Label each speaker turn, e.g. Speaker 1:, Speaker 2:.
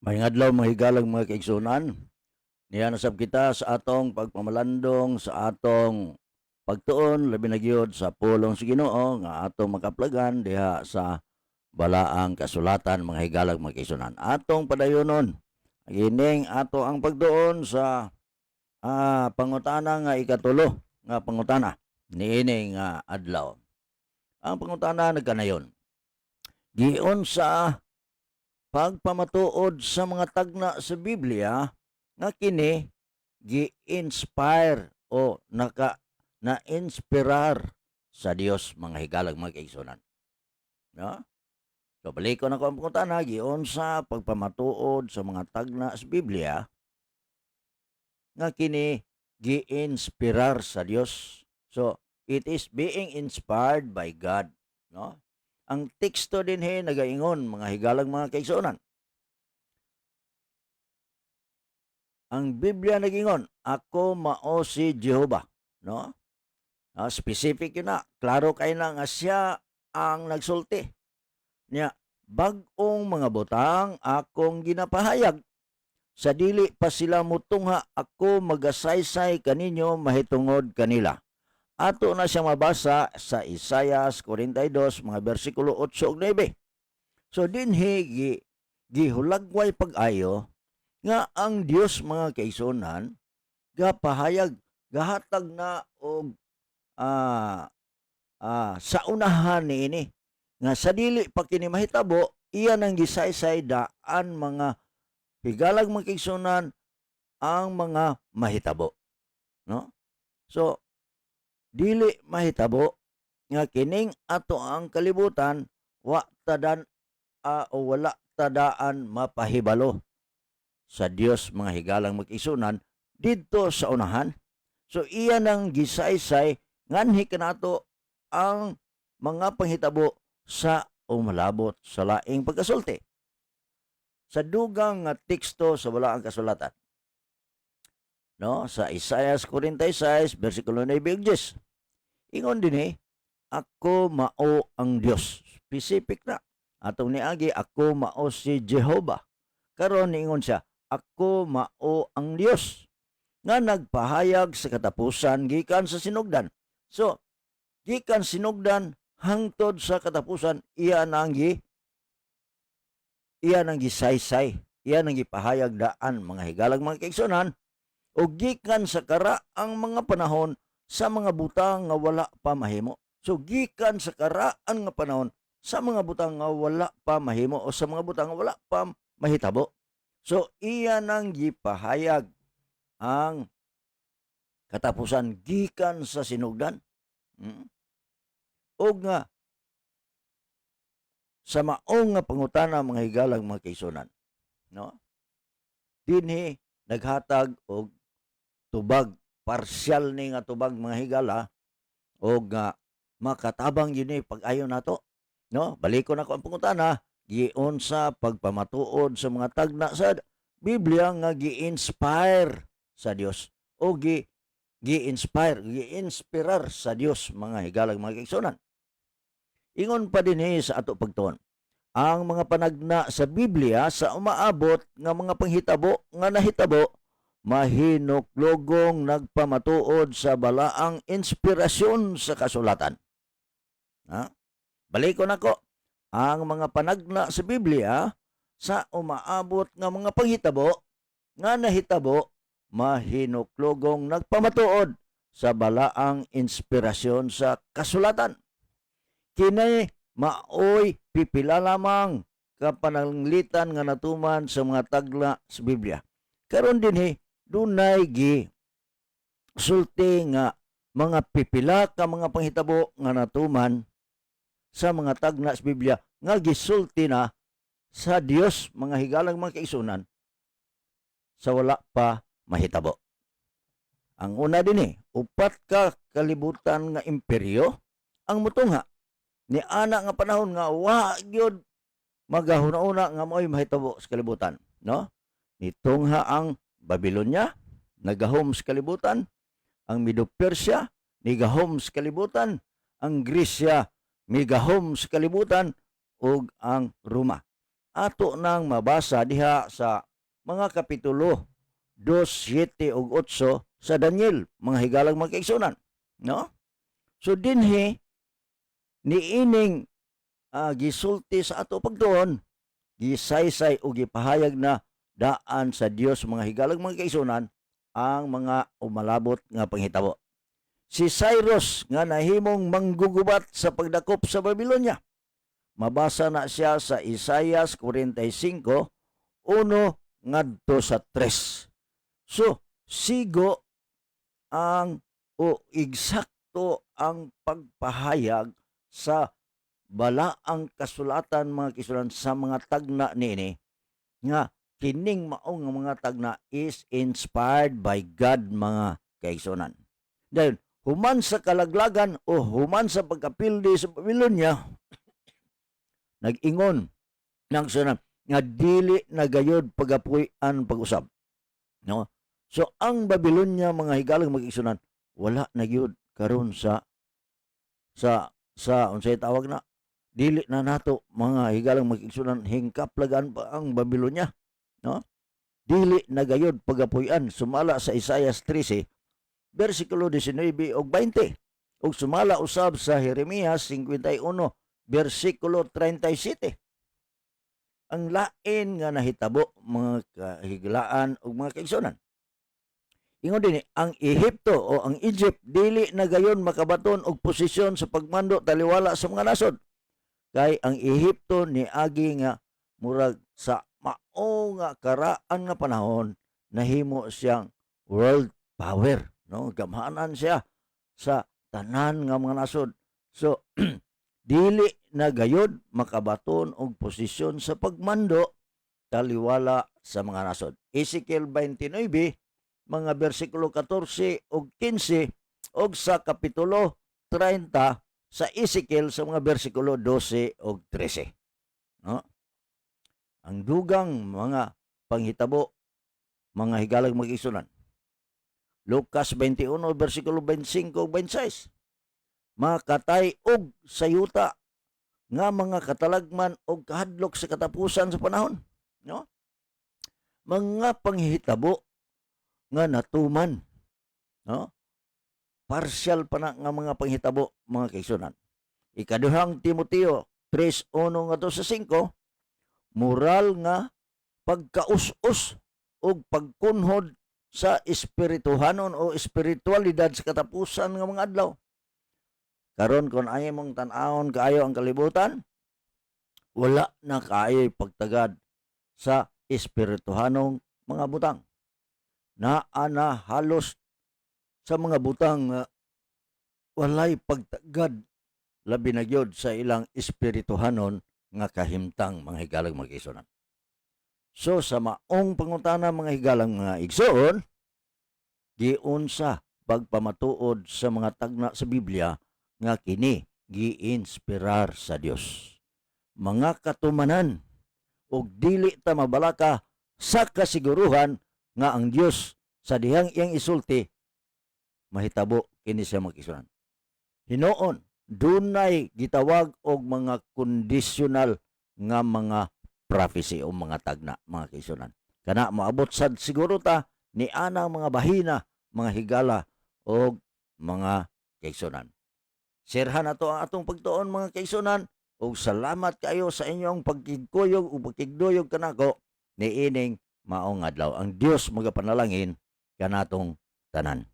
Speaker 1: Maayong adlaw mga higala mga kaigsunan. Niya nasab kita sa atong pagpamalandong sa atong pagtuon labi na gyud sa pulong sa Ginoo nga atong makaplagan diha sa balaang kasulatan mga higala mga kaigsunan. Atong padayonon ining ato ang pagtuon sa pangutana nga ikatulo nga pangutana niini nga adlaw. Ang pangutana nagkanayon. Giun sa pagpamatuod sa mga tagna sa Biblia nga kini gi-inspire o na-inspirar sa Dios mga higalag mga kaigsunan. No? So balikon ako ang pangutana giun sa pagpamatuod sa mga tagna sa Biblia nga kini gi-inspirar sa Dios. So it is being inspired by God, no? Ang teksto dinhi nagaingon mga higalang mga kaigsunan. Ang Biblia nagingon, ako mao si Jehova, no? Specific yun na. Klaro kay na nga siya ang nagsulti. Niya, bag-ong mga butang akong ginapahayag. Sa dili pa sila mutungha ako magasaysay kaninyo mahitungod kanila. Ato na siya mabasa sa Isaias 42, mga versikulo 8 ug 9. So dinhi gihulagway pag-ayo nga ang Dios mga kaigsunan gapahayag gahatag na og sa unahan niini nga sa dili pa kini mahitabo iya nang gisaysay daan mga higalag mga kaigsunan ang mga mahitabo, no? So dili mahitabo nga kining ato ang kalibutan o wala tadaan mapahibalo sa Dios mga higalang mag-isunan didto sa unahan. So iya nang gisaysay nganhi kanato ang mga panghitabo sa umalabot sa laing pagkasulti. Sa dugang nga teksto sa wala ang kasulatan. No, sa Isaias 46 bersikulo 9 ug 10. Ingon dinhi, ako mao ang Dios. Specific na. Atong niagi ako mao si Jehova. Karon niingon siya, ako mao ang Dios nga nagpahayag sa katapusan gikan sa sinugdan. So, gikan sinugdan hangtod sa katapusan iya nang gisaysay, iya nang gipahayag daan mga higalag mga kaigsunan o gikan sa karaang mga panahon sa mga butang nga wala pa mahimo. So gikan sa karaan nga panahon sa mga butang nga wala pa mahimo o sa mga butang nga wala pa mahitabo. So iya nang gipahayag ang katapusan gikan sa sinugdan. O nga sa maong nga pangutana mga higalang mga kaigsunan, no? Dinhi naghatag og tubag, parsyal ni nga tubag mga higala og makatabang yun pag-ayo nato, no? Balikon ako ang pangutana, giun sa pagpamatuod sa mga tagna sa Biblia nga gi-inspire sa Dios o gi-inspirar sa Dios mga higalang mga kaigsunan. Ingon pa dinhi sa ato pagtuon, ang mga panagna sa Biblia sa umaabot nga mga panghitabo nga nahitabo mahinuklogong nagpamatuod sa balaang inspirasyon sa kasulatan. Balikon ako, ang mga panagna sa Biblia sa umaabot nga mga panghitabo nga nahitabo mahinuklogong nagpamatuod sa balaang inspirasyon sa kasulatan. Kini maoy pipila lamang kapananglitan nga natuman sa mga tagla sa Biblia. Karon dinhi dunay sulti nga mga pipila ka mga panghitabo nga natuman sa mga tagna sa Biblia nga gisulti na sa Dios mga higalang mga kaigsunan sa wala pa mahitabo. Ang una dinhi, upat ka kalibutan nga imperyo ang mutungha ni ana nga panahon nga wa gyud magahuna-una nga mo'y mahitabo sa kalibutan, no? Nitungha ang Babylonia nagahom sa kalibutan, ang Medo-Persia nigahom sa kalibutan, ang Gresya migahom sa kalibutan ug ang Roma. ato nang mabasa diha sa mga kapitulo 2, 7 ug 8 sa Daniel, mga higalang mga kaigsunan, no? So dinhi niining gisulti sa ato pagtuon, gisaysay o gipahayag na daan sa Dios mga higalang mga kaigsunan ang mga umalabot nga panghitabo. Si Cyrus nga nahimong manggugubat sa pagdakop sa Babylonia. Mabasa na siya sa Isaias 45:1 ngadto sa 3. So, sigo ang eksakto ang pagpahayag sa balaang kasulatan mga kisulan sa mga tagna niini nga kining maong nga mga tagna is inspired by God mga kaigsunan. Dahil human sa kalaglagan o human sa pagkapildi sa Babylonia, nag-ingon ng sunan nga dili na gayod pagapuy-an pag-usab. No? So ang Babylonia mga higalang mag-igsunan wala na gyud karon sa unsay tawag na dili na nato mga higalang mag-igsunan hingkaplagan pa ang Babylonia, no? Dili na gayod pagapuy-an sumala sa Isaias 13 bersikulo 19 ug 20 ug sumala usab sa Jeremias 51 bersikulo 37. Ang lain nga nahitabo mga kahiglaan ug mga kaigsunan. Ingon din ang Ehipto o ang Egypt dili na gayon makabaton og posisyon sa pagmando taliwala sa mga nasod. Kay ang Ehipto niagi nga murag sa mao nga karaan nga panahon nahimo siyang world power, no? Gamhanan siya sa tanan nga mga nasod. So dili na gayod makabaton og posisyon sa pagmando taliwala sa mga nasod. Ezekiel 29 mga bersikulo 14 ug 15 ug sa kapitulo 30 sa Ezekiel sa mga bersikulo 12 ug 13. No? Ang dugang mga panghitabo mga higalang mag-igsunan. Lucas 21 bersikulo 25 ug 26. Makatay og sayuta nga mga katalagman og kahadlok sa katapusan sa panahon, no? Mga panghitabo nga natuman, no? Partial pa na nga mga panghitabo mga kaigsunan. Ikaduhang Timoteo 3:1 ngadto sa 5, moral nga pagkaus-us og pagkunhod sa espirituhanon o espiritualidad sa katapusan nga mga adlaw. Karon kung ay mong tan-awon kaayo ang kalibutan, wala na kaayo pagtagad sa espirituhanong mga butang. Naa na halos sa mga butang walay pagtagad labi na gyud sa ilang espirituhanon nga kahimtang mga higalang mga igsoon. So sa maong pangutana mga higalang mga igsoon, giunsa pagpamatuod sa mga tagna sa Biblia nga kini giinspirar sa Dios. Mga katumanan ug dili ta mabalaka sa kasiguruhan nga ang Dios sa dihang iyang isulti mahitabo kini siya mag-igsoon. Hinuon dunay gitawag og mga conditional nga mga prophecy o mga tagna mga kaigsunan. Kana maabot sad siguro ta ni anang mga bahina, mga higala o mga kaigsunan. Sirhan nato ang atong pagtuon mga kaigsunan ug salamat kayo sa inyong pagkigkuyog o pagkigduyog kanako niining maong adlaw. Ang Dios magapanalangin kanatong tanan.